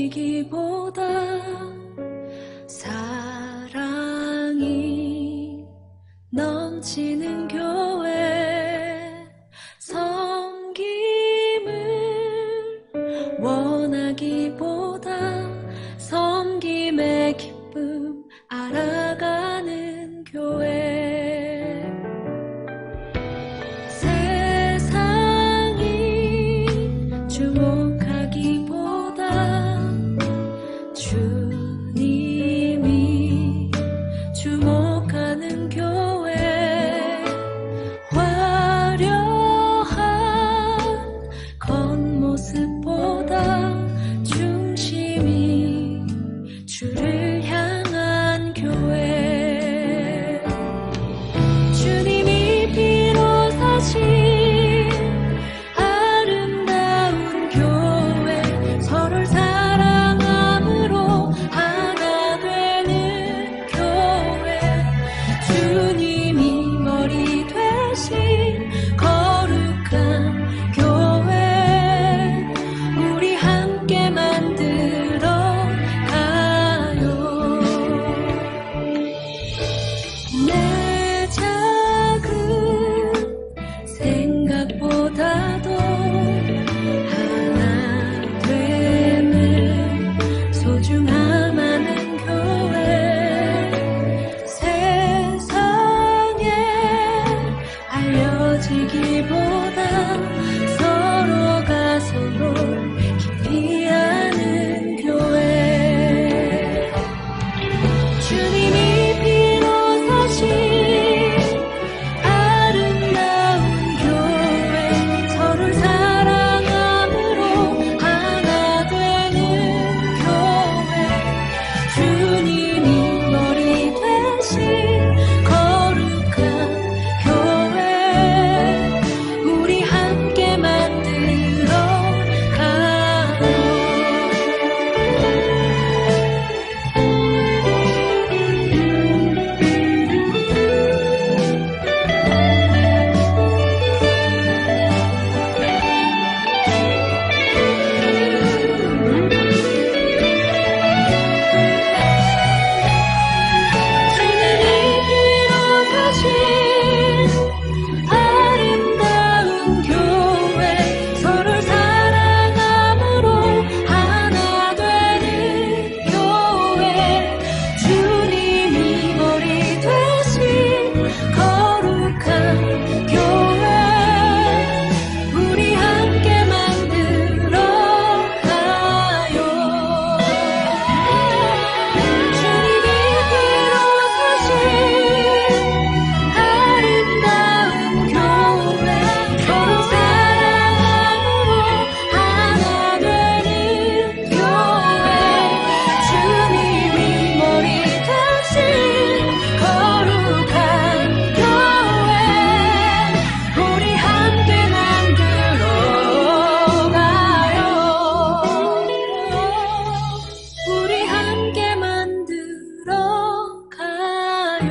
알려지기보다 사랑이 넘치는 교회, 섬김을 원하기보다 섬김의 기쁨 알아가는 교회. 세상이 주목하기보다 주님이 주목하는 교회. 화려한 겉모습보다 중심이 주를 향한 교회. 주님이 피로 사신 아름다운 교회, 서로를 사랑함으로 하나 되는 교회. 주님이 머리 되신 거룩한 교회, 우리 함께 만들어 가요. 내 작은 생각보다도 하나 되는 소중함 많은 교회. 세상에 알려지기보다 서로가 서로 깊이 아는 교회. 주님이 피로 사신 아름다운 교회, 서로를 사랑함으로 하나 되는 교회. 주님이 머리 되신 거룩한 교회, 우리 함께 만들어 가요. 주님이 피로 사신 아름다운 교회, 서로를 사랑함으로 하나 되는 교회. 주님이 머리 되신 거룩한 교회, 우리 함께 만들어 가요. 주님이 피로 사신 아름다운 교회, 서로 사랑함으로 하나 되는 교회. 주님이 머리 되신 거룩한 교회, 우리 함께 만들어 가요. 우리 함께 만들어 가요.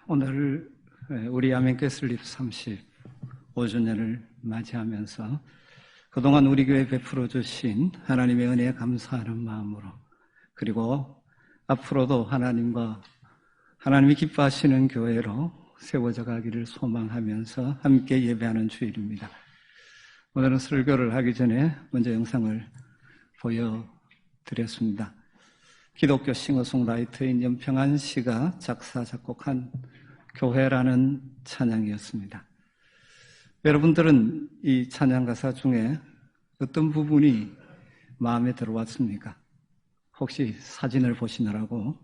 오늘 우리 아멘교회 설립 35주년을 맞이하면서 그동안 우리 교회에 베풀어 주신 하나님의 은혜에 감사하는 마음으로, 그리고 앞으로도 하나님이 기뻐하시는 교회로 세워져 가기를 소망하면서 함께 예배하는 주일입니다. 오늘은 설교를 하기 전에 먼저 영상을 보여드렸습니다. 기독교 싱어송라이터인 연평한 씨가 작사 작곡한 교회라는 찬양이었습니다. 여러분들은 이 찬양 가사 중에 어떤 부분이 마음에 들어왔습니까? 혹시 사진을 보시느라고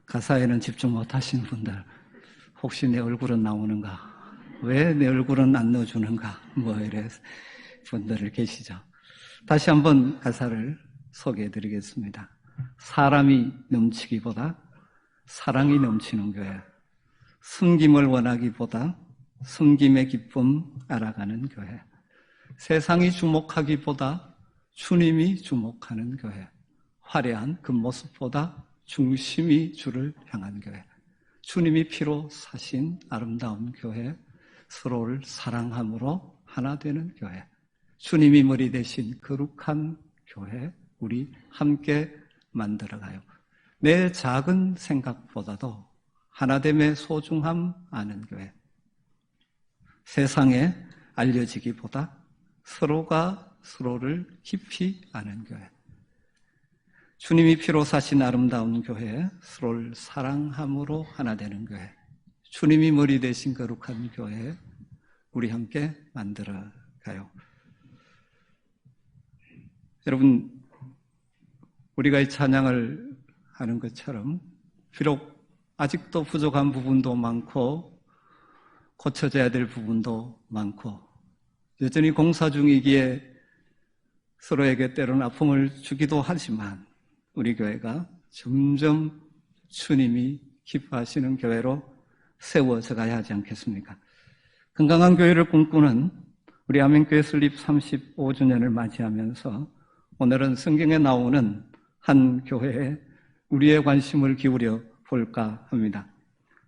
가사에는 집중 못하신 분들, 혹시 내 얼굴은 나오는가? 왜 내 얼굴은 안 넣어주는가? 이래 분들 계시죠? 다시 한번 가사를 소개해드리겠습니다. 사람이 넘치기보다 사랑이 넘치는 교회, 숨김을 원하기보다 섬김의 기쁨 알아가는 교회. 세상이 주목하기보다 주님이 주목하는 교회. 화려한 그 모습보다 중심이 주를 향한 교회. 주님이 피로 사신 아름다운 교회. 서로를 사랑함으로 하나 되는 교회. 주님이 머리 대신 거룩한 교회. 우리 함께 만들어가요. 내 작은 생각보다도 하나됨의 소중함 아는 교회. 세상에 알려지기보다 서로가 서로를 깊이 아는 교회. 주님이 피로 사신 아름다운 교회, 서로를 사랑함으로 하나 되는 교회. 주님이 머리 대신 거룩한 교회, 우리 함께 만들어가요. 여러분, 우리가 이 찬양을 하는 것처럼 비록 아직도 부족한 부분도 많고 고쳐져야 될 부분도 많고 여전히 공사 중이기에 서로에게 때로는 아픔을 주기도 하지만 우리 교회가 점점 주님이 기뻐하시는 교회로 세워져 가야 하지 않겠습니까? 건강한 교회를 꿈꾸는 우리 아멘교회 설립 35주년을 맞이하면서 오늘은 성경에 나오는 한 교회에 우리의 관심을 기울여 볼까 합니다.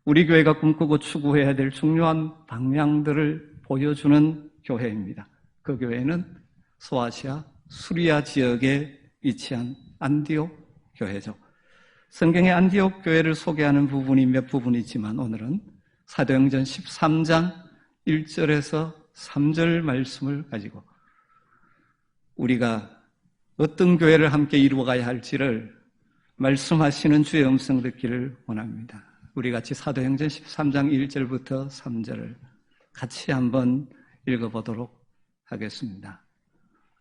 우리 교회가 꿈꾸고 추구해야 될 중요한 방향들을 보여주는 교회입니다. 그 교회는 소아시아 수리아 지역에 위치한 안디옥 교회죠. 성경의 안디옥 교회를 소개하는 부분이 몇 부분이지만 오늘은 사도행전 13장 1절에서 3절 말씀을 가지고 우리가 어떤 교회를 함께 이루어가야 할지를 말씀하시는 주의 음성 듣기를 원합니다. 우리 같이 사도행전 13장 1절부터 3절을 같이 한번 읽어보도록 하겠습니다.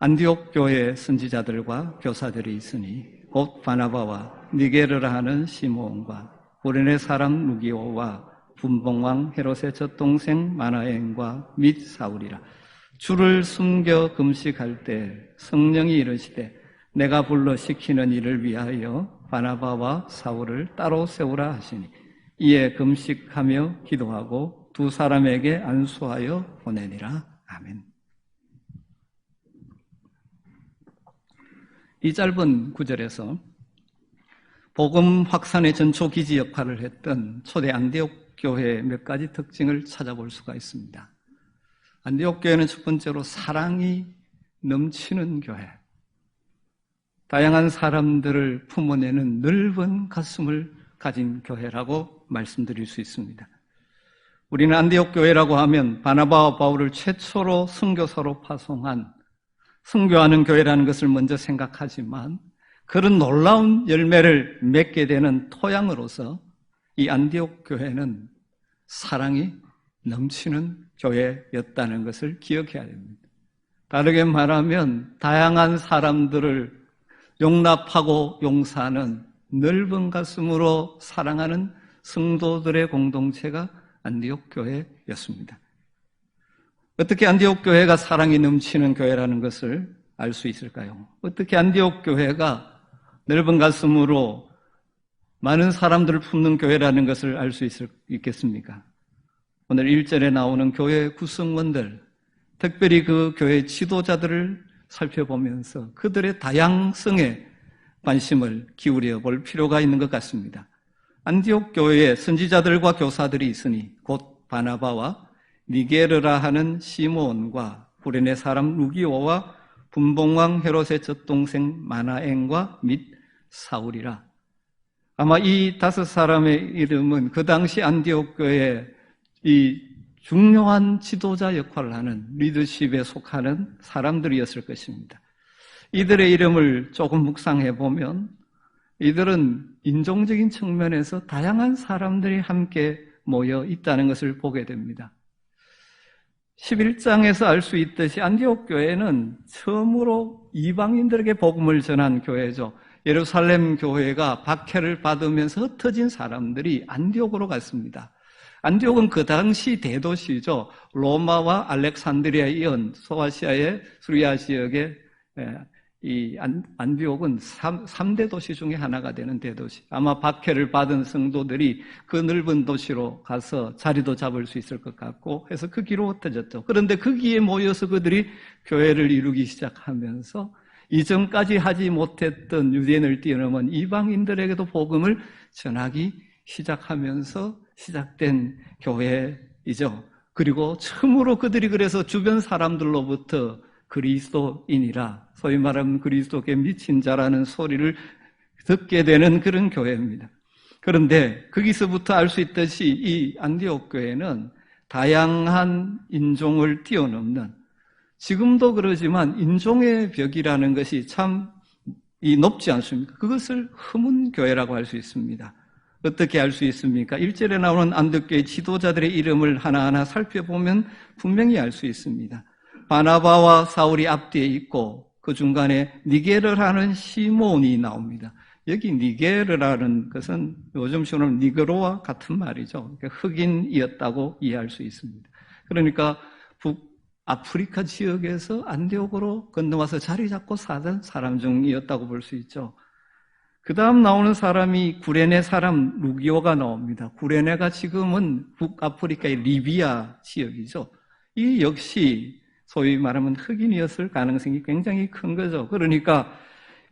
안디옥 교회의 선지자들과 교사들이 있으니 곧 바나바와 니게르라 하는 시므온과 구레네 사람 루기오와 분봉왕 헤롯의 젖동생 마나엔과 및 사울이라. 주를 숨겨 금식할 때 성령이 이르시되 내가 불러 시키는 일을 위하여 바나바와 사울을 따로 세우라 하시니 이에 금식하며 기도하고 두 사람에게 안수하여 보내니라. 아멘. 이 짧은 구절에서 복음 확산의 전초기지 역할을 했던 초대 안디옥 교회의 몇 가지 특징을 찾아볼 수가 있습니다. 안디옥 교회는 첫 번째로 사랑이 넘치는 교회, 다양한 사람들을 품어내는 넓은 가슴을 가진 교회라고 말씀드릴 수 있습니다. 우리는 안디옥 교회라고 하면 바나바와 바울을 최초로 선교사로 파송한 선교하는 교회라는 것을 먼저 생각하지만 그런 놀라운 열매를 맺게 되는 토양으로서 이 안디옥 교회는 사랑이 넘치는 교회였다는 것을 기억해야 됩니다. 다르게 말하면 다양한 사람들을 용납하고 용서하는 넓은 가슴으로 사랑하는 성도들의 공동체가 안디옥 교회였습니다. 어떻게 안디옥 교회가 사랑이 넘치는 교회라는 것을 알 수 있을까요? 어떻게 안디옥 교회가 넓은 가슴으로 많은 사람들을 품는 교회라는 것을 알 수 있겠습니까? 오늘 1절에 나오는 교회 구성원들, 특별히 그 교회 지도자들을 살펴보면서 그들의 다양성에 관심을 기울여 볼 필요가 있는 것 같습니다. 안디옥 교회에 선지자들과 교사들이 있으니 곧 바나바와 니게르라 하는 시므온과 구레네 사람 루기오와 분봉왕 헤롯의 젖동생 마나엔과 및 사울이라. 아마 이 5사람의 이름은 그 당시 안디옥 교회의 이 중요한 지도자 역할을 하는 리더십에 속하는 사람들이었을 것입니다. 이들의 이름을 조금 묵상해 보면 이들은 인종적인 측면에서 다양한 사람들이 함께 모여 있다는 것을 보게 됩니다. 11장에서 알 수 있듯이 안디옥 교회는 처음으로 이방인들에게 복음을 전한 교회죠. 예루살렘 교회가 박해를 받으면서 흩어진 사람들이 안디옥으로 갔습니다. 안디옥은 그 당시 대도시죠. 로마와 알렉산드리아에 이은 소아시아의 수리아 지역에 이 안디옥은 3대 도시 중에 하나가 되는 대도시. 아마 박해를 받은 성도들이 그 넓은 도시로 가서 자리도 잡을 수 있을 것 같고 해서 그 길로 흩어졌죠. 그런데 거기에 모여서 그들이 교회를 이루기 시작하면서 이전까지 하지 못했던 유대인을 뛰어넘은 이방인들에게도 복음을 전하기 시작하면서 시작된 교회이죠. 그리고 처음으로 그들이 그래서 주변 사람들로부터 그리스도인이라, 소위 말하면 그리스도께 미친 자라는 소리를 듣게 되는 그런 교회입니다. 그런데 거기서부터 알 수 있듯이 이 안디옥 교회는 다양한 인종을 뛰어넘는, 지금도 그러지만 인종의 벽이라는 것이 참 높지 않습니까? 그것을 허문 교회라고 할 수 있습니다. 어떻게 알 수 있습니까? 1절에 나오는 안디옥교회 지도자들의 이름을 하나하나 살펴보면 분명히 알 수 있습니다. 바나바와 사울이 앞뒤에 있고 그 중간에 니게르라는 시몬이 나옵니다. 여기 니게르라는 것은 요즘 식으로 니그로와 같은 말이죠. 흑인이었다고 이해할 수 있습니다. 그러니까 북아프리카 지역에서 안디옥으로 건너와서 자리 잡고 사던 사람 중이었다고 볼 수 있죠. 그 다음 나오는 사람이 구레네 사람 루기오가 나옵니다. 구레네가 지금은 북아프리카의 리비아 지역이죠. 이 역시 소위 말하면 흑인이었을 가능성이 굉장히 큰 거죠. 그러니까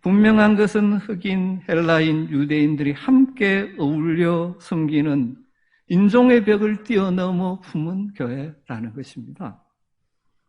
분명한 것은 흑인, 헬라인, 유대인들이 함께 어울려 섬기는 인종의 벽을 뛰어넘어 품은 교회라는 것입니다.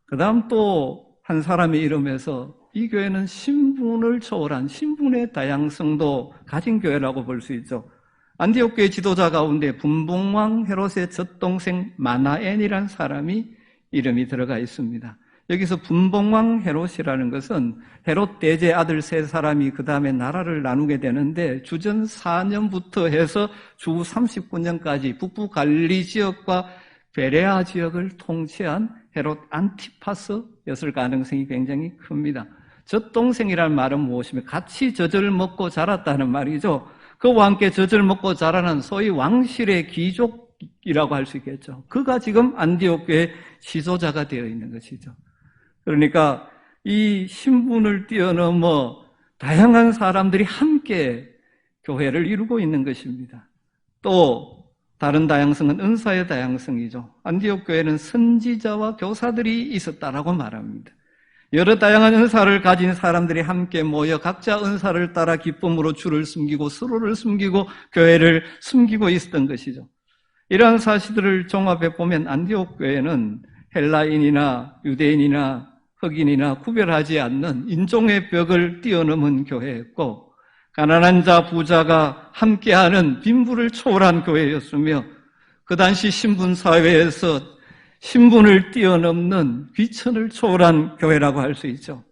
그 다음 또 한 사람의 이름에서 이 교회는 신분을 초월한 신분의 다양성도 가진 교회라고 볼 수 있죠. 안디옥 교회 지도자 가운데 분봉왕 헤롯의 젖동생 마나엔이라는 사람이 이름이 들어가 있습니다. 여기서 분봉왕 헤롯이라는 것은 헤롯 대제 아들 세 사람이 그 다음에 나라를 나누게 되는데 주전 4년부터 해서 주 39년까지 북부 갈리 지역과 베레아 지역을 통치한 헤롯 안티파스였을 가능성이 굉장히 큽니다. 젖동생이라는 말은 무엇이며 같이 젖을 먹고 자랐다는 말이죠. 그와 함께 젖을 먹고 자라는 소위 왕실의 귀족이라고 할 수 있겠죠. 그가 지금 안디옥 교회 지도자가 되어 있는 것이죠. 그러니까 이 신분을 뛰어넘어 다양한 사람들이 함께 교회를 이루고 있는 것입니다. 또 다른 다양성은 은사의 다양성이죠. 안디옥 교회는 선지자와 교사들이 있었다라고 말합니다. 여러 다양한 은사를 가진 사람들이 함께 모여 각자 은사를 따라 기쁨으로 주를 숨기고 서로를 숨기고 교회를 숨기고 있었던 것이죠. 이러한 사실들을 종합해 보면 안디옥 교회는 헬라인이나 유대인이나 흑인이나 구별하지 않는 인종의 벽을 뛰어넘은 교회였고, 가난한 자, 부자가 함께하는 빈부를 초월한 교회였으며, 그 당시 신분사회에서 신분을 뛰어넘는 귀천을 초월한 교회라고 할 수 있죠.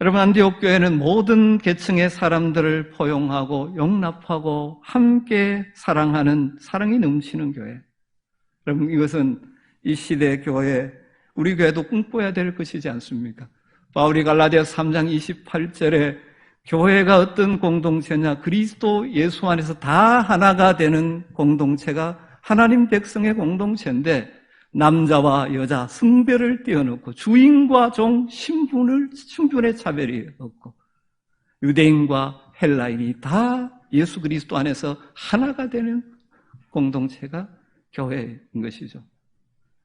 여러분, 안디옥 교회는 모든 계층의 사람들을 포용하고 용납하고 함께 사랑하는 사랑이 넘치는 교회. 여러분, 이것은 이 시대 교회, 우리 교회도 꿈꿔야 될 것이지 않습니까? 바울이 갈라디아 3장 28절에 교회가 어떤 공동체냐, 그리스도 예수 안에서 다 하나가 되는 공동체가 하나님 백성의 공동체인데, 남자와 여자 성별을 띄워놓고 주인과 종 신분의 차별이 없고 유대인과 헬라인이 다 예수 그리스도 안에서 하나가 되는 공동체가 교회인 것이죠.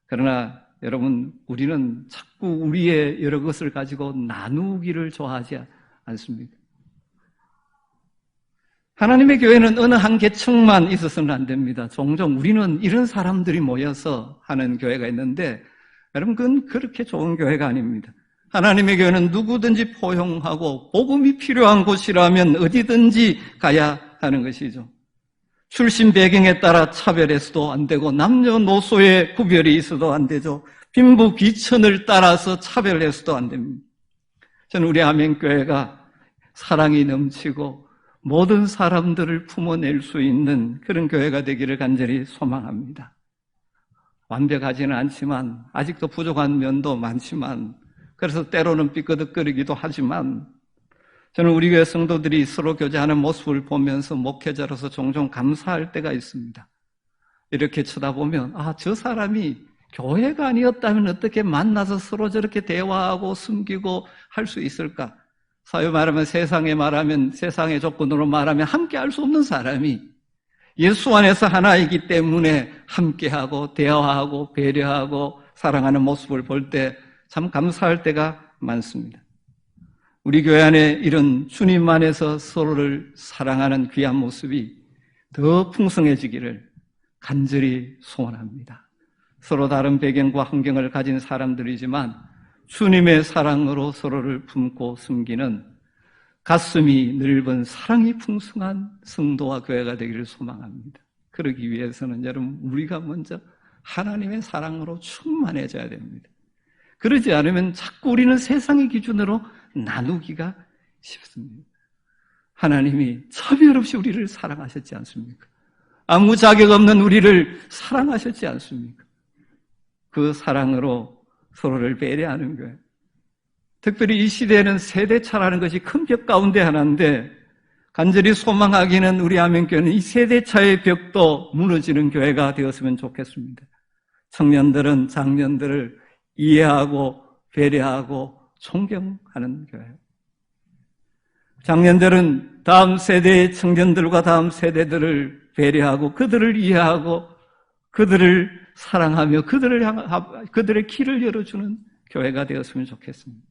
그러나 여러분, 우리는 자꾸 우리의 여러 것을 가지고 나누기를 좋아하지 않습니다. 하나님의 교회는 어느 한 계층만 있어서는 안 됩니다. 종종 우리는 이런 사람들이 모여서 하는 교회가 있는데, 여러분, 그건 그렇게 좋은 교회가 아닙니다. 하나님의 교회는 누구든지 포용하고 복음이 필요한 곳이라면 어디든지 가야 하는 것이죠. 출신 배경에 따라 차별해서도 안 되고 남녀노소의 구별이 있어도 안 되죠. 빈부 귀천을 따라서 차별해서도 안 됩니다. 저는 우리 아멘교회가 사랑이 넘치고 모든 사람들을 품어낼 수 있는 그런 교회가 되기를 간절히 소망합니다. 완벽하지는 않지만, 아직도 부족한 면도 많지만, 그래서 때로는 삐끄덕거리기도 하지만, 저는 우리 교회 성도들이 서로 교제하는 모습을 보면서 목회자로서 종종 감사할 때가 있습니다. 이렇게 쳐다보면, 저 사람이 교회가 아니었다면 어떻게 만나서 서로 저렇게 대화하고 숨기고 할 수 있을까? 사회 말하면 세상의 조건으로 말하면 함께 할 수 없는 사람이 예수 안에서 하나이기 때문에 함께하고 대화하고 배려하고 사랑하는 모습을 볼 때 참 감사할 때가 많습니다. 우리 교회 안에 이런 주님 안에서 서로를 사랑하는 귀한 모습이 더 풍성해지기를 간절히 소원합니다. 서로 다른 배경과 환경을 가진 사람들이지만 주님의 사랑으로 서로를 품고 숨기는 가슴이 넓은 사랑이 풍성한 성도와 교회가 되기를 소망합니다. 그러기 위해서는 여러분 우리가 먼저 하나님의 사랑으로 충만해져야 됩니다. 그러지 않으면 자꾸 우리는 세상의 기준으로 나누기가 쉽습니다. 하나님이 차별 없이 우리를 사랑하셨지 않습니까? 아무 자격 없는 우리를 사랑하셨지 않습니까? 그 사랑으로 서로를 배려하는 거예요. 특별히 이 시대에는 세대차라는 것이 큰 벽 가운데 하나인데 간절히 소망하기는 우리 아멘교회는 이 세대차의 벽도 무너지는 교회가 되었으면 좋겠습니다. 청년들은 장년들을 이해하고 배려하고 존경하는 교회. 장년들은 다음 세대의 청년들과 다음 세대들을 배려하고 그들을 이해하고 그들을 사랑하며 그들의 길을 열어주는 교회가 되었으면 좋겠습니다.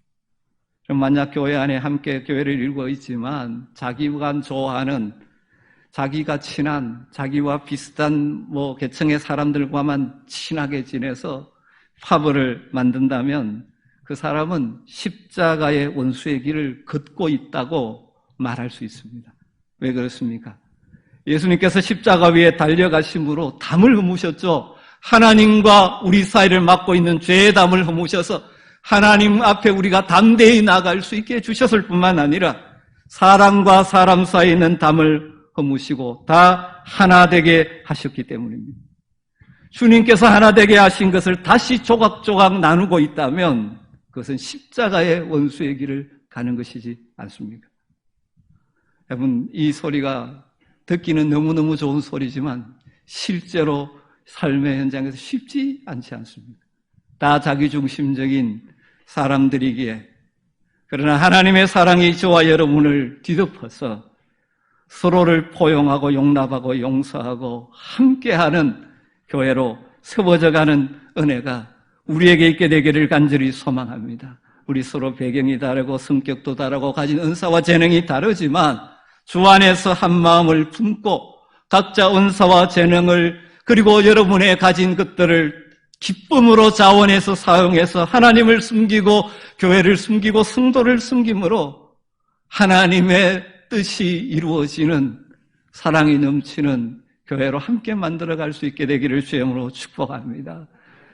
만약 교회 안에 함께 교회를 이루고 있지만 자기와 좋아하는 자기가 친한 자기와 비슷한 계층의 사람들과만 친하게 지내서 파벌을 만든다면 그 사람은 십자가의 원수의 길을 걷고 있다고 말할 수 있습니다. 왜 그렇습니까? 예수님께서 십자가 위에 달려가심으로 담을 허무셨죠. 하나님과 우리 사이를 막고 있는 죄의 담을 허무셔서 하나님 앞에 우리가 담대히 나갈 수 있게 해주셨을 뿐만 아니라 사람과 사람 사이에 있는 담을 허무시고 다 하나 되게 하셨기 때문입니다. 주님께서 하나 되게 하신 것을 다시 조각조각 나누고 있다면 그것은 십자가의 원수의 길을 가는 것이지 않습니까? 여러분, 이 소리가 듣기는 너무너무 좋은 소리지만 실제로 삶의 현장에서 쉽지 않지 않습니까? 다 자기중심적인 사람들이기에 그러나 하나님의 사랑이 저와 여러분을 뒤덮어서 서로를 포용하고 용납하고 용서하고 함께하는 교회로 세워져가는 은혜가 우리에게 있게 되기를 간절히 소망합니다. 우리 서로 배경이 다르고 성격도 다르고 가진 은사와 재능이 다르지만 주 안에서 한 마음을 품고 각자 은사와 재능을 그리고 여러분의 가진 것들을 기쁨으로 자원해서 사용해서 하나님을 숨기고 교회를 숨기고 성도를 숨김으로 하나님의 뜻이 이루어지는 사랑이 넘치는 교회로 함께 만들어갈 수 있게 되기를 주님으로 축복합니다.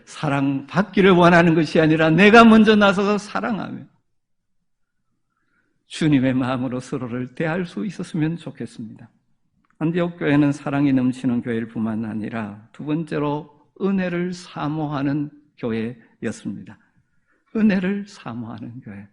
사랑받기를 원하는 것이 아니라 내가 먼저 나서서 사랑하며 주님의 마음으로 서로를 대할 수 있었으면 좋겠습니다. 안디옥 교회는 사랑이 넘치는 교회일 뿐만 아니라 두 번째로 은혜를 사모하는 교회였습니다. 은혜를 사모하는 교회.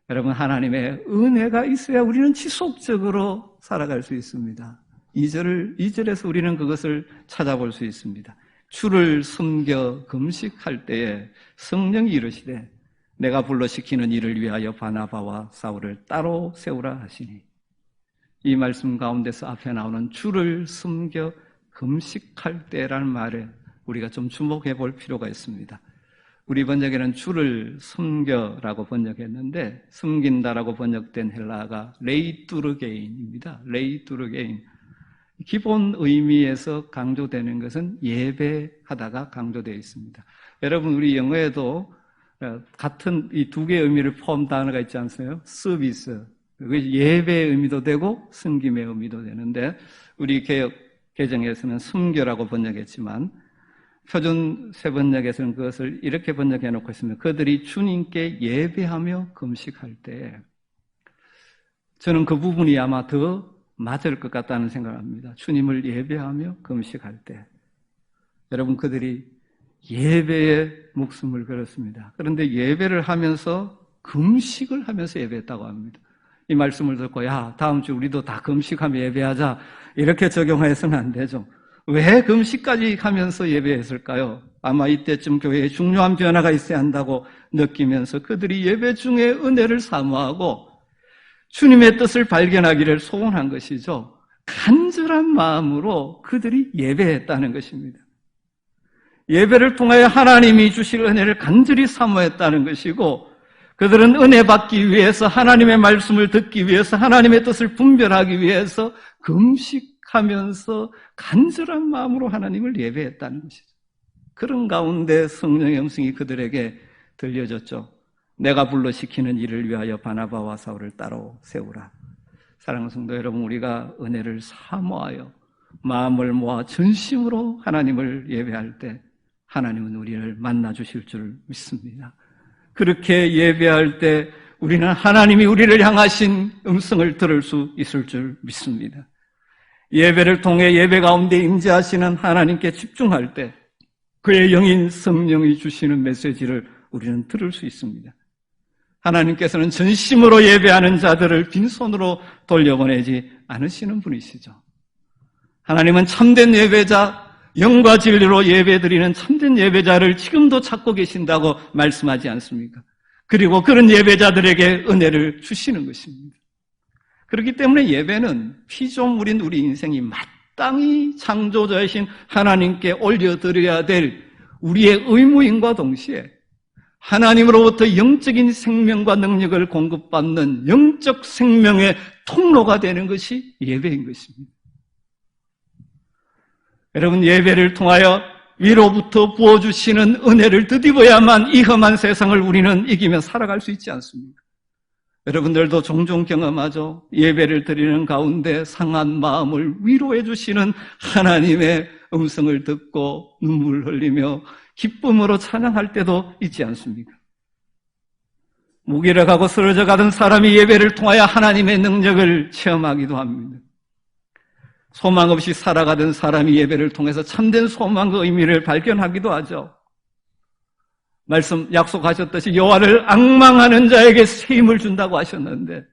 여러분, 하나님의 은혜가 있어야 우리는 지속적으로 살아갈 수 있습니다. 2절에서 우리는 그것을 찾아볼 수 있습니다. 주를 섬겨 금식할 때에 성령이 이르시되 내가 불러시키는 일을 위하여 바나바와 사울을 따로 세우라 하시니, 이 말씀 가운데서 앞에 나오는 주를 섬겨 금식할 때라는 말에 우리가 좀 주목해 볼 필요가 있습니다. 우리 번역에는 주를 섬겨라고 번역했는데 섬긴다라고 번역된 헬라어가 레이뚜르게인입니다. 레이뚜르게인. 기본 의미에서 강조되는 것은 예배하다가 강조되어 있습니다. 여러분, 우리 영어에도 같은 이 두 개의 의미를 포함한 단어가 있지 않습니까? 서비스. 예배의 의미도 되고 섬김의 의미도 되는데 우리 개역 개정에서는 섬겨라고 번역했지만 표준 세번역에서는 그것을 이렇게 번역해 놓고 있습니다. 그들이 주님께 예배하며 금식할 때, 저는 그 부분이 아마 더 맞을 것 같다는 생각을 합니다. 주님을 예배하며 금식할 때 여러분, 그들이 예배에 목숨을 걸었습니다. 그런데 예배를 하면서 금식을 하면서 예배했다고 합니다. 이 말씀을 듣고 야, 다음 주 우리도 다 금식하며 예배하자 이렇게 적용해서는 안 되죠. 왜 금식까지 하면서 예배했을까요? 아마 이때쯤 교회에 중요한 변화가 있어야 한다고 느끼면서 그들이 예배 중에 은혜를 사모하고 주님의 뜻을 발견하기를 소원한 것이죠. 간절한 마음으로 그들이 예배했다는 것입니다. 예배를 통하여 하나님이 주실 은혜를 간절히 사모했다는 것이고, 그들은 은혜 받기 위해서, 하나님의 말씀을 듣기 위해서, 하나님의 뜻을 분별하기 위해서 금식하면서 간절한 마음으로 하나님을 예배했다는 것이죠. 그런 가운데 성령의 음성이 그들에게 들려졌죠. 내가 불러시키는 일을 위하여 바나바와 사울을 따로 세우라. 사랑하는 성도 여러분, 우리가 은혜를 사모하여 마음을 모아 전심으로 하나님을 예배할 때 하나님은 우리를 만나 주실 줄 믿습니다. 그렇게 예배할 때 우리는 하나님이 우리를 향하신 음성을 들을 수 있을 줄 믿습니다. 예배를 통해 예배 가운데 임재하시는 하나님께 집중할 때 그의 영인 성령이 주시는 메시지를 우리는 들을 수 있습니다. 하나님께서는 전심으로 예배하는 자들을 빈손으로 돌려보내지 않으시는 분이시죠. 하나님은 참된 예배자, 영과 진리로 예배드리는 참된 예배자를 지금도 찾고 계신다고 말씀하지 않습니까? 그리고 그런 예배자들에게 은혜를 주시는 것입니다. 그렇기 때문에 예배는 피조물인 우리 인생이 마땅히 창조자이신 하나님께 올려드려야 될 우리의 의무임과 동시에 하나님으로부터 영적인 생명과 능력을 공급받는 영적 생명의 통로가 되는 것이 예배인 것입니다. 여러분, 예배를 통하여 위로부터 부어주시는 은혜를 덧입어야만 이 험한 세상을 우리는 이기며 살아갈 수 있지 않습니까? 여러분들도 종종 경험하죠. 예배를 드리는 가운데 상한 마음을 위로해 주시는 하나님의 음성을 듣고 눈물 흘리며 기쁨으로 찬양할 때도 있지 않습니까? 무기력하고 쓰러져 가던 사람이 예배를 통하여 하나님의 능력을 체험하기도 합니다. 소망 없이 살아가던 사람이 예배를 통해서 참된 소망과 의미를 발견하기도 하죠. 약속하셨듯이 여호와를 앙망하는 자에게 새 힘을 준다고 하셨는데,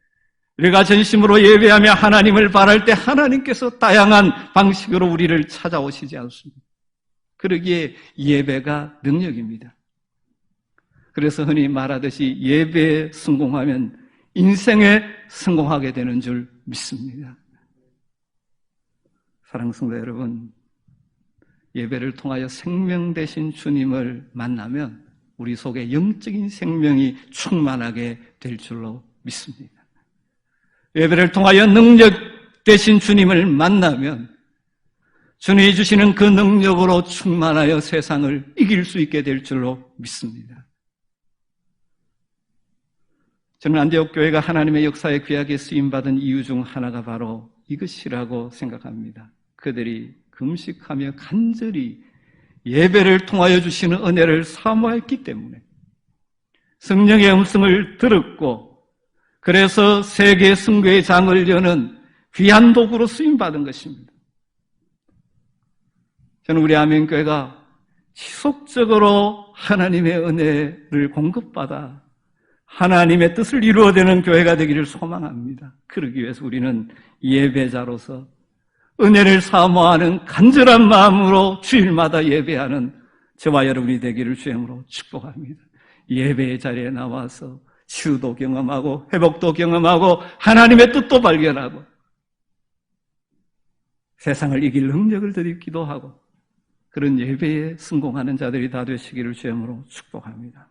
우리가 전심으로 예배하며 하나님을 바랄 때 하나님께서 다양한 방식으로 우리를 찾아오시지 않습니다. 그러기에 예배가 능력입니다. 그래서 흔히 말하듯이 예배에 성공하면 인생에 성공하게 되는 줄 믿습니다. 사랑하는 성도 여러분, 예배를 통하여 생명 되신 주님을 만나면 우리 속에 영적인 생명이 충만하게 될 줄로 믿습니다. 예배를 통하여 능력 되신 주님을 만나면 주님이 주시는 그 능력으로 충만하여 세상을 이길 수 있게 될 줄로 믿습니다. 저는 안디옥 교회가 하나님의 역사에 귀하게 쓰임받은 이유 중 하나가 바로 이것이라고 생각합니다. 그들이 금식하며 간절히 예배를 통하여 주시는 은혜를 사모했기 때문에 성령의 음성을 들었고, 그래서 세계 승교의 장을 여는 귀한 도구로 쓰임받은 것입니다. 저는 우리 아멘교회가 지속적으로 하나님의 은혜를 공급받아 하나님의 뜻을 이루어내는 교회가 되기를 소망합니다. 그러기 위해서 우리는 예배자로서 은혜를 사모하는 간절한 마음으로 주일마다 예배하는 저와 여러분이 되기를 주님으로 축복합니다. 예배의 자리에 나와서 치유도 경험하고 회복도 경험하고 하나님의 뜻도 발견하고 세상을 이길 능력을 드리기도 하고 그런 예배에 성공하는 자들이 다 되시기를 주님으로 축복합니다.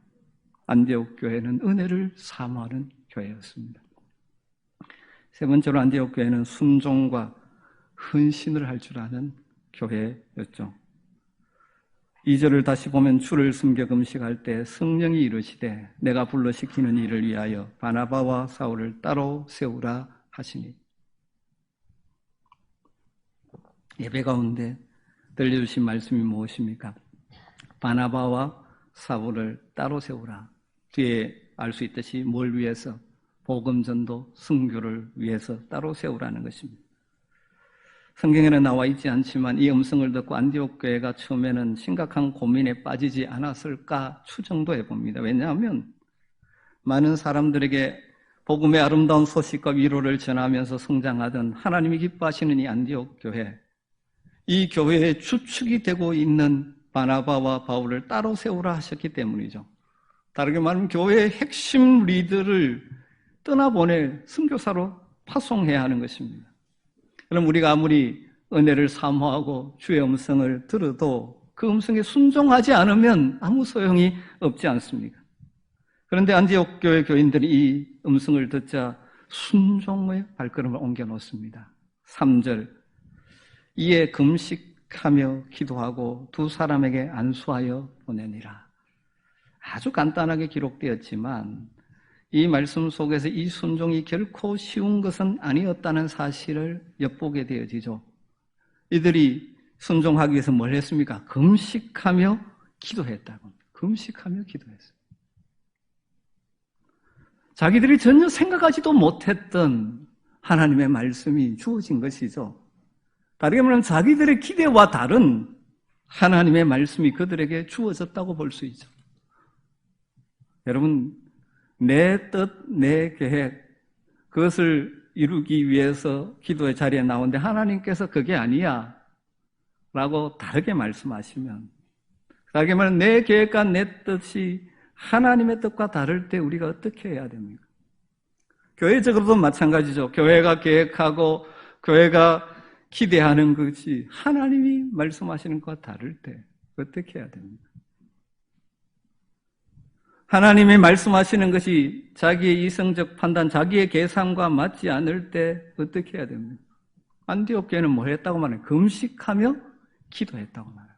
안디옥 교회는 은혜를 사모하는 교회였습니다. 세 번째로 안디옥 교회는 순종과 헌신을 할 줄 아는 교회였죠. 2절을 다시 보면 주를 섬겨 금식할 때 성령이 이르시되 내가 불러시키는 일을 위하여 바나바와 사울을 따로 세우라 하시니, 예배 가운데 들려주신 말씀이 무엇입니까? 바나바와 사울을 따로 세우라. 뒤에 알 수 있듯이 뭘 위해서? 복음 전도, 선교를 위해서 따로 세우라는 것입니다. 성경에는 나와 있지 않지만 이 음성을 듣고 안디옥 교회가 처음에는 심각한 고민에 빠지지 않았을까 추정도 해봅니다. 왜냐하면 많은 사람들에게 복음의 아름다운 소식과 위로를 전하면서 성장하던 하나님이 기뻐하시는 이 안디옥 교회, 이 교회의 주축이 되고 있는 바나바와 바울을 따로 세우라 하셨기 때문이죠. 다르게 말하면 교회의 핵심 리더를 떠나보내 선교사로 파송해야 하는 것입니다. 그럼 우리가 아무리 은혜를 사모하고 주의 음성을 들어도 그 음성에 순종하지 않으면 아무 소용이 없지 않습니까? 그런데 안디옥 교회 교인들이 이 음성을 듣자 순종의 발걸음을 옮겨 놓습니다. 3절, 이에 금식하며 기도하고 두 사람에게 안수하여 보내니라. 아주 간단하게 기록되었지만 이 말씀 속에서 이 순종이 결코 쉬운 것은 아니었다는 사실을 엿보게 되어지죠. 이들이 순종하기 위해서 뭘 했습니까? 금식하며 기도했다고. 금식하며 기도했어요. 자기들이 전혀 생각하지도 못했던 하나님의 말씀이 주어진 것이죠. 다르게 말하면 자기들의 기대와 다른 하나님의 말씀이 그들에게 주어졌다고 볼 수 있죠. 여러분, 내 뜻, 내 계획, 그것을 이루기 위해서 기도의 자리에 나오는데 하나님께서 그게 아니야 라고 다르게 말씀하시면, 다르게 말하면 내 계획과 내 뜻이 하나님의 뜻과 다를 때 우리가 어떻게 해야 됩니까? 교회적으로도 마찬가지죠. 교회가 계획하고 교회가 기대하는 것이 하나님이 말씀하시는 것과 다를 때 어떻게 해야 됩니까? 하나님이 말씀하시는 것이 자기의 이성적 판단, 자기의 계산과 맞지 않을 때 어떻게 해야 됩니까? 안디옥 교회는 뭐 했다고 말해요? 금식하며 기도했다고 말해요.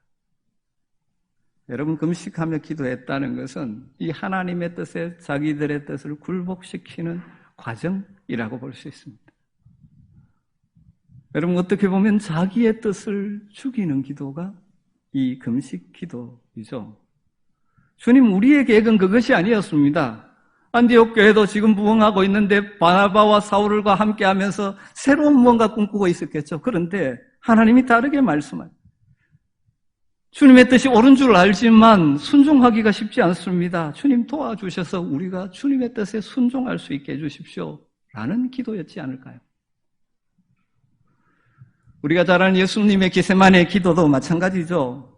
여러분, 금식하며 기도했다는 것은 이 하나님의 뜻에 자기들의 뜻을 굴복시키는 과정이라고 볼 수 있습니다. 여러분, 어떻게 보면 자기의 뜻을 죽이는 기도가 이 금식 기도이죠. 주님, 우리의 계획은 그것이 아니었습니다. 안디옥 교회도 지금 부흥하고 있는데 바나바와 사울과 함께하면서 새로운 무언가 꿈꾸고 있었겠죠. 그런데 하나님이 다르게 말씀하세요. 주님의 뜻이 옳은 줄 알지만 순종하기가 쉽지 않습니다. 주님 도와주셔서 우리가 주님의 뜻에 순종할 수 있게 해주십시오. 라는 기도였지 않을까요? 우리가 잘 아는 예수님의 겟세마네 기도도 마찬가지죠.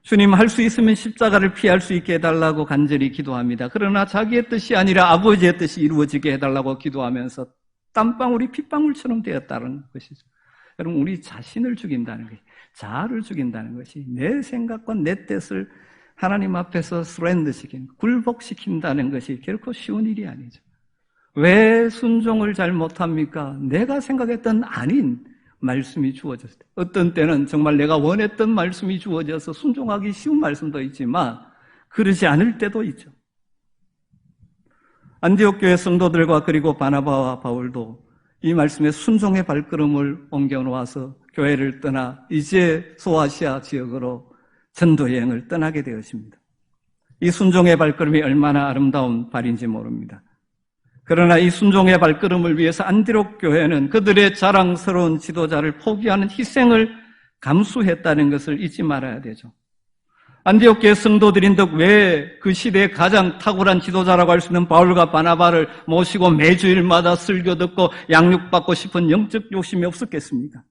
주님, 할 수 있으면 십자가를 피할 수 있게 해달라고 간절히 기도합니다. 그러나 자기의 뜻이 아니라 아버지의 뜻이 이루어지게 해달라고 기도하면서 땀방울이 핏방울처럼 되었다는 것이죠. 여러분, 우리 자신을 죽인다는 것이, 자아를 죽인다는 것이, 내 생각과 내 뜻을 하나님 앞에서 서렌더시킨, 굴복시킨다는 것이 결코 쉬운 일이 아니죠. 왜 순종을 잘 못합니까? 내가 생각했던 아닌 말씀이 주어졌을 때, 어떤 때는 정말 내가 원했던 말씀이 주어져서 순종하기 쉬운 말씀도 있지만 그러지 않을 때도 있죠. 안디옥 교회 성도들과 그리고 바나바와 바울도 이 말씀에 순종의 발걸음을 옮겨놓아서 교회를 떠나 이제 소아시아 지역으로 전도 여행을 떠나게 되었습니다. 이 순종의 발걸음이 얼마나 아름다운 발인지 모릅니다. 그러나 이 순종의 발걸음을 위해서 안디옥 교회는 그들의 자랑스러운 지도자를 포기하는 희생을 감수했다는 것을 잊지 말아야 되죠. 안디옥 교회 성도들인덕 왜 그 시대의 가장 탁월한 지도자라고 할 수 있는 바울과 바나바를 모시고 매주일마다 설교 듣고 양육받고 싶은 영적 욕심이 없었겠습니까?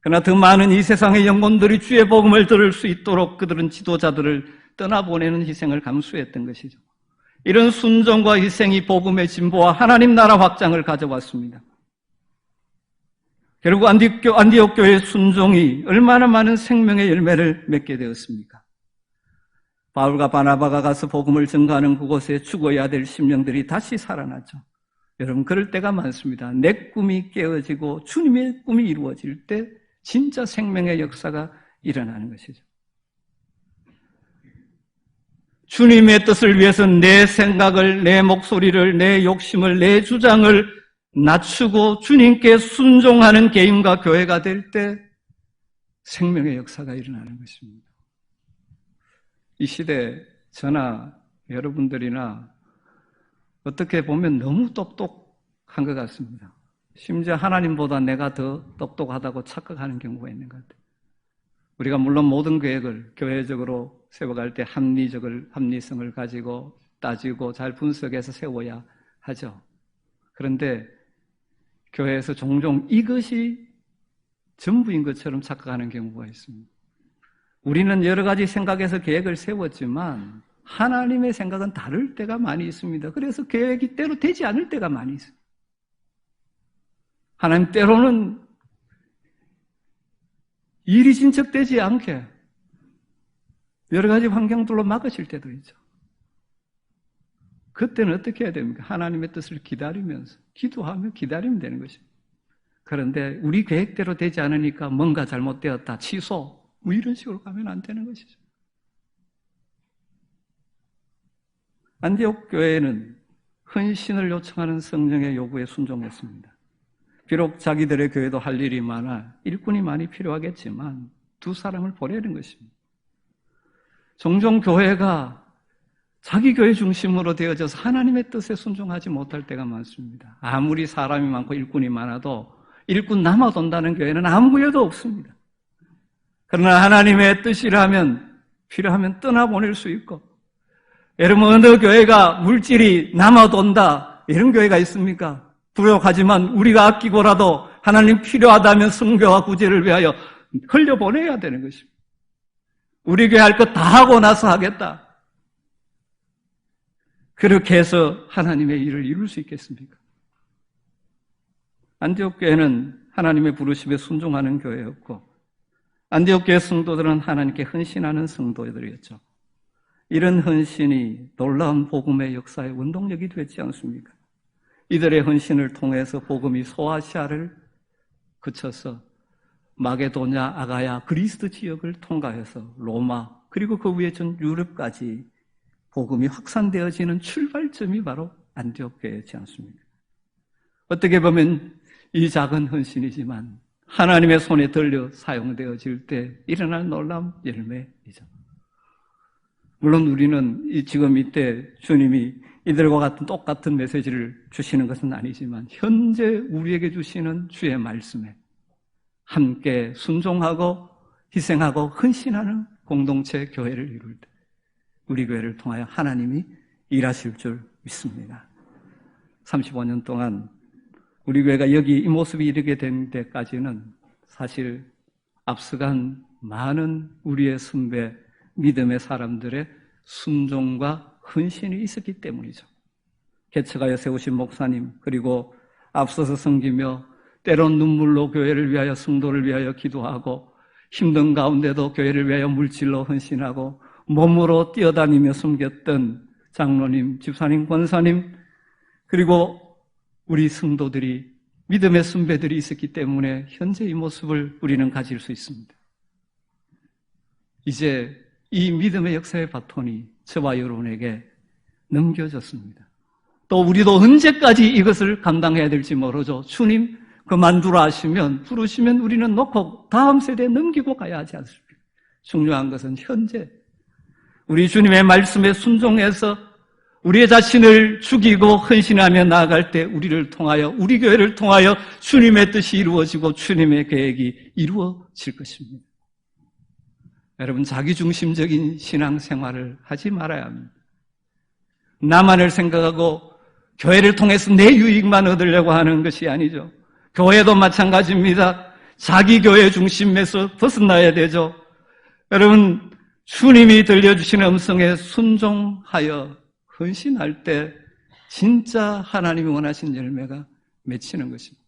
그러나 더 많은 이 세상의 영혼들이 주의 복음을 들을 수 있도록 그들은 지도자들을 떠나보내는 희생을 감수했던 것이죠. 이런 순종과 희생이 복음의 진보와 하나님 나라 확장을 가져왔습니다. 결국 안디옥 교회의 순종이 얼마나 많은 생명의 열매를 맺게 되었습니까? 바울과 바나바가 가서 복음을 전가하는 그곳에 죽어야 될 심령들이 다시 살아나죠. 여러분, 그럴 때가 많습니다. 내 꿈이 깨어지고 주님의 꿈이 이루어질 때 진짜 생명의 역사가 일어나는 것이죠. 주님의 뜻을 위해서 내 생각을, 내 목소리를, 내 욕심을, 내 주장을 낮추고 주님께 순종하는 개인과 교회가 될 때 생명의 역사가 일어나는 것입니다. 이 시대 저나 여러분들이나 어떻게 보면 너무 똑똑한 것 같습니다. 심지어 하나님보다 내가 더 똑똑하다고 착각하는 경우가 있는 것 같아요. 우리가 물론 모든 계획을 교회적으로 세워갈 때 합리성을 가지고 따지고 잘 분석해서 세워야 하죠. 그런데 교회에서 종종 이것이 전부인 것처럼 착각하는 경우가 있습니다. 우리는 여러 가지 생각에서 계획을 세웠지만 하나님의 생각은 다를 때가 많이 있습니다. 그래서 계획이 때로 되지 않을 때가 많이 있어요. 하나님 때로는 일이 진척되지 않게 여러 가지 환경들로 막으실 때도 있죠. 그때는 어떻게 해야 됩니까? 하나님의 뜻을 기다리면서 기도하며 기다리면 되는 것입니다. 그런데 우리 계획대로 되지 않으니까 뭔가 잘못되었다, 취소, 뭐 이런 식으로 가면 안 되는 것이죠. 안디옥 교회는 헌신을 요청하는 성령의 요구에 순종했습니다. 비록 자기들의 교회도 할 일이 많아 일꾼이 많이 필요하겠지만 두 사람을 보내는 것입니다. 종종 교회가 자기 교회 중심으로 되어져서 하나님의 뜻에 순종하지 못할 때가 많습니다. 아무리 사람이 많고 일꾼이 많아도 일꾼 남아돈다는 교회는 아무 교회도 없습니다. 그러나 하나님의 뜻이라면 필요하면 떠나보낼 수 있고, 여러분 어느 교회가 물질이 남아돈다 이런 교회가 있습니까? 부족하지만 우리가 아끼고라도 하나님 필요하다면 성교와 구제를 위하여 흘려보내야 되는 것입니다. 우리 교회 할 것 다 하고 나서 하겠다. 그렇게 해서 하나님의 일을 이룰 수 있겠습니까? 안디옥 교회는 하나님의 부르심에 순종하는 교회였고, 안디옥 교회 성도들은 하나님께 헌신하는 성도들이었죠. 이런 헌신이 놀라운 복음의 역사의 원동력이 되지 않습니까? 이들의 헌신을 통해서 복음이 소아시아를 거쳐서 마게도냐, 아가야, 그리스 지역을 통과해서 로마, 그리고 그 위에 전 유럽까지 복음이 확산되어지는 출발점이 바로 안디옥 교회였지 않습니까? 어떻게 보면 이 작은 헌신이지만 하나님의 손에 들려 사용되어질 때 일어날 놀라운 열매이죠. 물론 우리는 지금 이때 주님이 이들과 같은 똑같은 메시지를 주시는 것은 아니지만 현재 우리에게 주시는 주의 말씀에 함께 순종하고 희생하고 헌신하는 공동체 교회를 이룰 때 우리 교회를 통하여 하나님이 일하실 줄 믿습니다. 35년 동안 우리 교회가 여기 이 모습이 이르게 된 데까지는 사실 앞서간 많은 우리의 선배, 믿음의 사람들의 순종과 헌신이 있었기 때문이죠. 개척하여 세우신 목사님, 그리고 앞서서 섬기며 때론 눈물로 교회를 위하여 성도를 위하여 기도하고 힘든 가운데도 교회를 위하여 물질로 헌신하고 몸으로 뛰어다니며 섬겼던 장로님, 집사님, 권사님, 그리고 우리 성도들이 믿음의 선배들이 있었기 때문에 현재 이 모습을 우리는 가질 수 있습니다. 이제 이 믿음의 역사의 바톤이 저와 여러분에게 넘겨졌습니다. 또 우리도 언제까지 이것을 감당해야 될지 모르죠. 주님 그만두라 하시면, 부르시면 우리는 놓고 다음 세대에 넘기고 가야 하지 않습니까? 중요한 것은 현재 우리 주님의 말씀에 순종해서 우리의 자신을 죽이고 헌신하며 나아갈 때 우리를 통하여, 우리 교회를 통하여 주님의 뜻이 이루어지고 주님의 계획이 이루어질 것입니다. 여러분, 자기중심적인 신앙생활을 하지 말아야 합니다. 나만을 생각하고 교회를 통해서 내 유익만 얻으려고 하는 것이 아니죠. 교회도 마찬가지입니다. 자기 교회 중심에서 벗어나야 되죠. 여러분, 주님이 들려주시는 음성에 순종하여 헌신할 때 진짜 하나님이 원하신 열매가 맺히는 것입니다.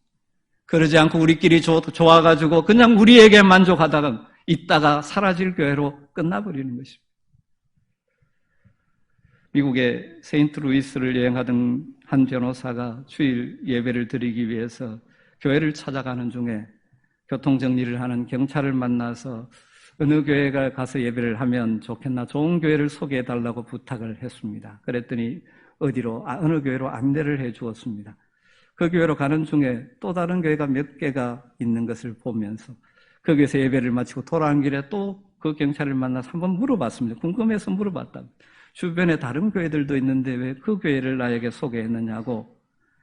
그러지 않고 우리끼리 좋아가지고 그냥 우리에게 만족하다가 있다가 사라질 교회로 끝나버리는 것입니다. 미국의 세인트루이스를 여행하던 한 변호사가 주일 예배를 드리기 위해서 교회를 찾아가는 중에 교통정리를 하는 경찰을 만나서 어느 교회가 가서 예배를 하면 좋겠나 좋은 교회를 소개해달라고 부탁을 했습니다. 그랬더니 어느 교회로 안내를 해 주었습니다. 그 교회로 가는 중에 또 다른 교회가 몇 개가 있는 것을 보면서 그 교회에서 예배를 마치고 돌아오는 길에 또 그 경찰을 만나서 한번 물어봤습니다. 궁금해서 물어봤다. 주변에 다른 교회들도 있는데 왜 그 교회를 나에게 소개했느냐고.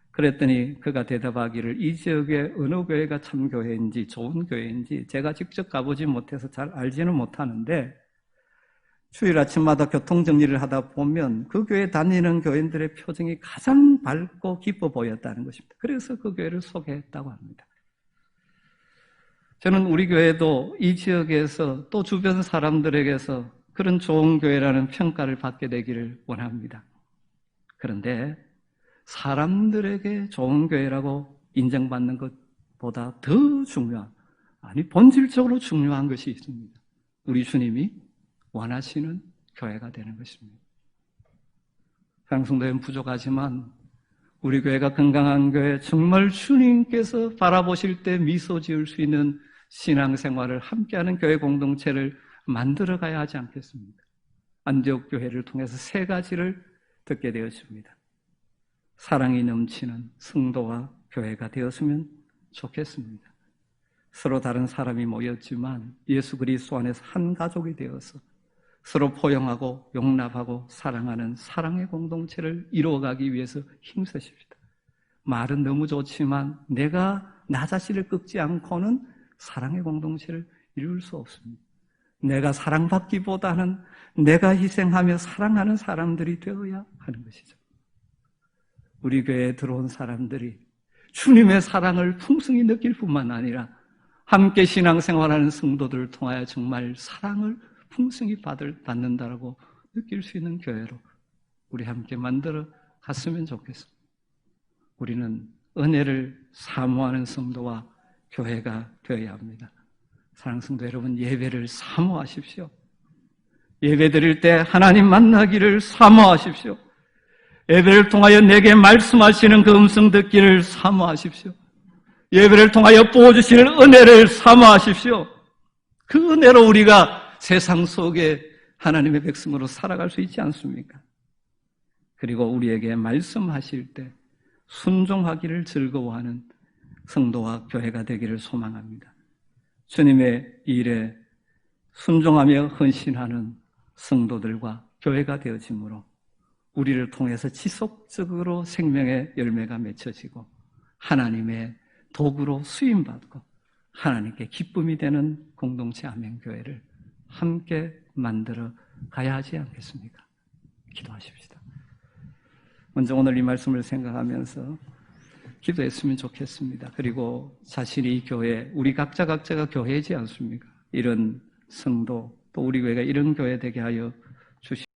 그랬더니 그가 대답하기를 이 지역의 어느 교회가 참 교회인지 좋은 교회인지 제가 직접 가보지 못해서 잘 알지는 못하는데 주일 아침마다 교통정리를 하다 보면 그 교회 다니는 교인들의 표정이 가장 밝고 기뻐 보였다는 것입니다. 그래서 그 교회를 소개했다고 합니다. 저는 우리 교회도 이 지역에서 또 주변 사람들에게서 그런 좋은 교회라는 평가를 받게 되기를 원합니다. 그런데 사람들에게 좋은 교회라고 인정받는 것보다 더 중요한, 아니 본질적으로 중요한 것이 있습니다. 우리 주님이 원하시는 교회가 되는 것입니다. 사랑성도는 부족하지만 우리 교회가 건강한 교회, 정말 주님께서 바라보실 때 미소 지을 수 있는 신앙생활을 함께하는 교회 공동체를 만들어가야 하지 않겠습니까? 안디옥 교회를 통해서 세 가지를 듣게 되었습니다. 사랑이 넘치는 성도와 교회가 되었으면 좋겠습니다. 서로 다른 사람이 모였지만 예수 그리스도 안에서 한 가족이 되어서 서로 포용하고 용납하고 사랑하는 사랑의 공동체를 이루어가기 위해서 힘쓰십시다. 말은 너무 좋지만 내가 나 자신을 꺾지 않고는 사랑의 공동체를 이룰 수 없습니다. 내가 사랑받기보다는 내가 희생하며 사랑하는 사람들이 되어야 하는 것이죠. 우리 교회에 들어온 사람들이 주님의 사랑을 풍성히 느낄 뿐만 아니라 함께 신앙생활하는 성도들을 통하여 정말 사랑을 풍성히 받는다라고 느낄 수 있는 교회로 우리 함께 만들어 갔으면 좋겠습니다. 우리는 은혜를 사모하는 성도와 교회가 되어야 합니다. 사랑하는 성도 여러분, 예배를 사모하십시오. 예배 드릴 때 하나님 만나기를 사모하십시오. 예배를 통하여 내게 말씀하시는 그 음성 듣기를 사모하십시오. 예배를 통하여 부어주시는 은혜를 사모하십시오. 그 은혜로 우리가 세상 속에 하나님의 백성으로 살아갈 수 있지 않습니까? 그리고 우리에게 말씀하실 때 순종하기를 즐거워하는 성도와 교회가 되기를 소망합니다. 주님의 일에 순종하며 헌신하는 성도들과 교회가 되어지므로 우리를 통해서 지속적으로 생명의 열매가 맺혀지고 하나님의 도구로 쓰임받고 하나님께 기쁨이 되는 공동체 아멘교회를 함께 만들어 가야 하지 않겠습니까? 기도하십시다. 먼저 오늘 이 말씀을 생각하면서 기도했으면 좋겠습니다. 그리고 자신이 교회, 우리 각자가 교회이지 않습니까? 이런 성도, 또 우리 교회가 이런 교회 되게 하여 주시옵소서.